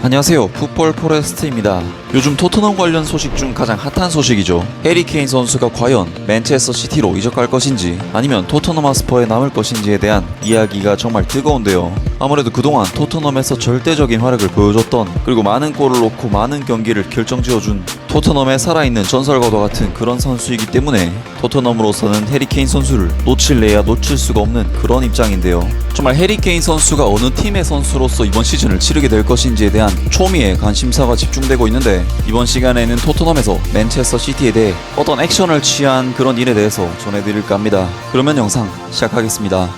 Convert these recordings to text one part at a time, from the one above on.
안녕하세요, 풋볼 포레스트입니다. 요즘 토트넘 관련 소식 중 가장 핫한 소식이죠. 해리 케인 선수가 과연 맨체스터 시티로 이적할 것인지 아니면 토트넘 하스퍼에 남을 것인지에 대한 이야기가 정말 뜨거운데요. 아무래도 그동안 토트넘에서 절대적인 활약을 보여줬던, 그리고 많은 골을 넣고 많은 경기를 결정지어준 토트넘의 살아있는 전설과도 같은 그런 선수이기 때문에 토트넘으로서는 해리 케인 선수를 놓칠래야 놓칠 수가 없는 그런 입장인데요. 정말 해리 케인 선수가 어느 팀의 선수로서 이번 시즌을 치르게 될 것인지에 대한 초미의 관심사가 집중되고 있는데, 이번 시간에는 토트넘에서 맨체스터 시티에 대해 어떤 액션을 취한 그런 일에 대해서 전해드릴까 합니다. 그러면 영상 시작하겠습니다.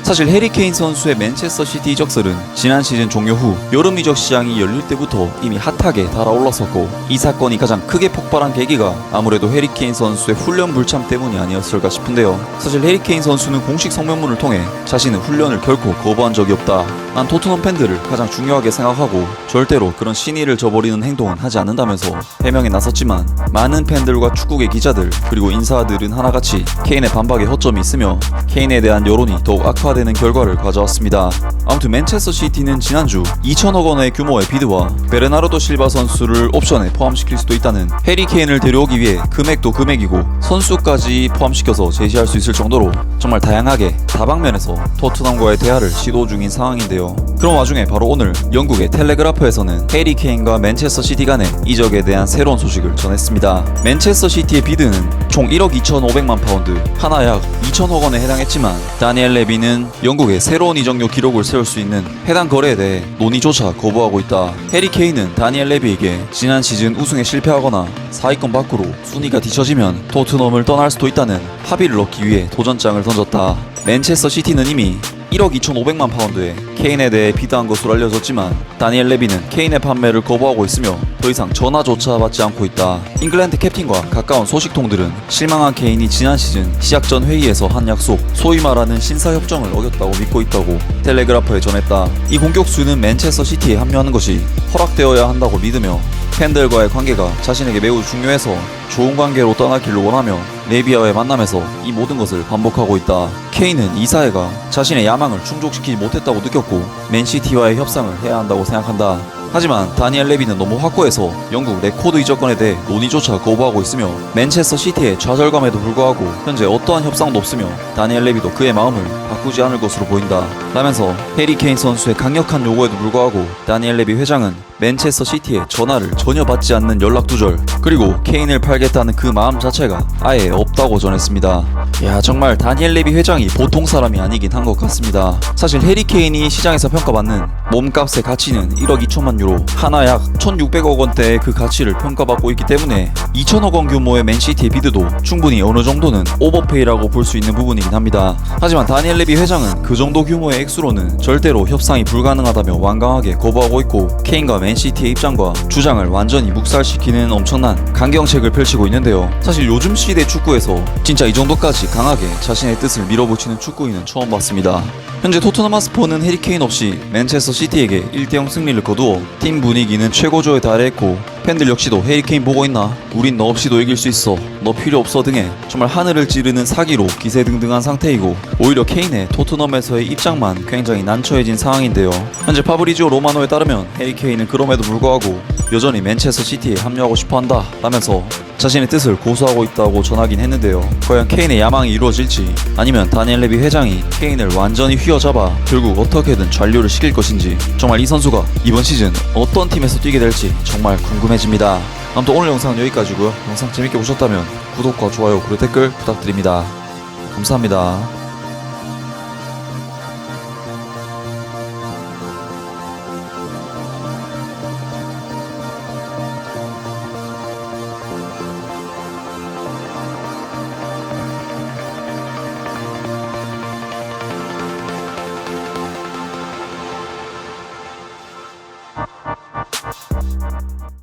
사실 해리 케인 선수의 맨체스터 시티 이적설은 지난 시즌 종료 후 여름 이적 시장이 열릴 때부터 이미 핫하게 달아올랐었고, 이 사건이 가장 크게 폭발한 계기가 아무래도 해리 케인 선수의 훈련 불참 때문이 아니었을까 싶은데요. 사실 해리 케인 선수는 공식 성명문을 통해 자신은 훈련을 결코 거부한 적이 없다, 난 토트넘 팬들을 가장 중요하게 생각하고 절대로 그런 신의를 저버리는 행동은 하지 않는다면서 해명에 나섰지만, 많은 팬들과 축구계 기자들 그리고 인사들은 하나같이 케인의 반박에 허점이 있으며 케인에 대한 여론이 더욱 악화되는 결과를 가져왔습니다. 아무튼 맨체스터 시티는 지난주 2천억 원의 규모의 비드와 베르나르도 실바 선수를 옵션에 포함시킬 수도 있다는 해리 케인을 데려오기 위해 금액도 금액이고 선수까지 포함시켜서 제시할 수 있을 정도로 정말 다양하게 다방면에서 토트넘과의 대화를 시도 중인 상황인데요. 그런 와중에 바로 오늘 영국의 텔레그라프에서는 해리 케인과 맨체스터 시티 간의 이적에 대한 새로운 소식을 전했습니다. 맨체스터 시티의 비드는 총 1억 2,500만 파운드, 하나 약 2천억 원에 해당했지만 다니엘 레비는 영국의 새로운 이적료 기록을 세울 수 있는 해당 거래에 대해 논의조차 거부하고 있다. 해리 케인은 다니엘 레비에게 지난 시즌 우승에 실패하거나 4위권 밖으로 순위가 뒤처지면 토트넘을 떠날 수도 있다는 합의를 넣기 위해 도전장을 던졌다. 맨체스터 시티는 이미 1억 2,500만 파운드에 케인에 대해 비드한 것으로 알려졌지만 다니엘 레비는 케인의 판매를 거부하고 있으며 더 이상 전화조차 받지 않고 있다. 잉글랜드 캡틴과 가까운 소식통들은 실망한 케인이 지난 시즌 시작 전 회의에서 한 약속, 소위 말하는 신사협정을 어겼다고 믿고 있다고 텔레그라프에 전했다. 이 공격수는 맨체스터 시티에 합류하는 것이 허락되어야 한다고 믿으며 팬들과의 관계가 자신에게 매우 중요해서 좋은 관계로 떠나기를 원하며 레비아와의 만남에서 이 모든 것을 반복하고 있다. 케인은 이 사회가 자신의 야망을 충족시키지 못했다고 느꼈고 맨시티와의 협상을 해야 한다고 생각한다. 하지만 다니엘 레비는 너무 확고해서 영국 레코드 이적권에 대해 논의조차 거부하고 있으며 맨체스터 시티의 좌절감에도 불구하고 현재 어떠한 협상도 없으며 다니엘 레비도 그의 마음을 바꾸지 않을 것으로 보인다 라면서 해리 케인 선수의 강력한 요구에도 불구하고 다니엘 레비 회장은 맨체스터 시티의 전화를 전혀 받지 않는 연락 두절, 그리고 케인을 팔겠다는 그 마음 자체가 아예 없다고 전했습니다. 야, 정말 다니엘 레비 회장이 보통 사람이 아니긴 한 것 같습니다. 사실 해리 케인이 시장에서 평가받는 몸값의 가치는 1억 2천만 유로, 하나 약 1,600억 원대의 그 가치를 평가받고 있기 때문에 2천억 원 규모의 맨시티의 비드도 충분히 어느 정도는 오버페이라고 볼 수 있는 부분이긴 합니다. 하지만 다니엘 레비 회장은 그 정도 규모의 액수로는 절대로 협상이 불가능하다며 완강하게 거부하고 있고, 케인과 맨시티의 입장과 주장을 완전히 묵살시키는 엄청난 강경책을 펼치고 있는데요. 사실 요즘 시대 축구에서 진짜 이 정도까지 강하게 자신의 뜻을 밀어붙이는 축구인은 처음 봤습니다. 현재 토트넘 하스퍼는 해리 케인 없이 맨체스터 시티에게 1대0 승리를 거두어 팀 분위기는 최고조에 달했고, 팬들 역시도 해리 케인 보고 있나? 우린 너 없이도 이길 수 있어. 너 필요 없어 등의 정말 하늘을 찌르는 사기로 기세등등한 상태이고, 오히려 케인의 토트넘에서의 입장만 굉장히 난처해진 상황인데요. 현재 파브리지오 로마노에 따르면 해리 케인은 그럼에도 불구하고 여전히 맨체스터 시티에 합류하고 싶어한다 라면서 자신의 뜻을 고수하고 있다고 전하긴 했는데요. 과연 케인의 야망이 이루어질지, 아니면 다니엘 레비 회장이 케인을 완전히 휘어잡아 결국 어떻게든 잔류를 시킬 것인지, 정말 이 선수가 이번 시즌 어떤 팀에서 뛰게 될지 정말 궁금해집니다. 아무튼 오늘 영상은 여기까지고요. 영상 재밌게 보셨다면 구독과 좋아요 그리고 댓글 부탁드립니다. 감사합니다.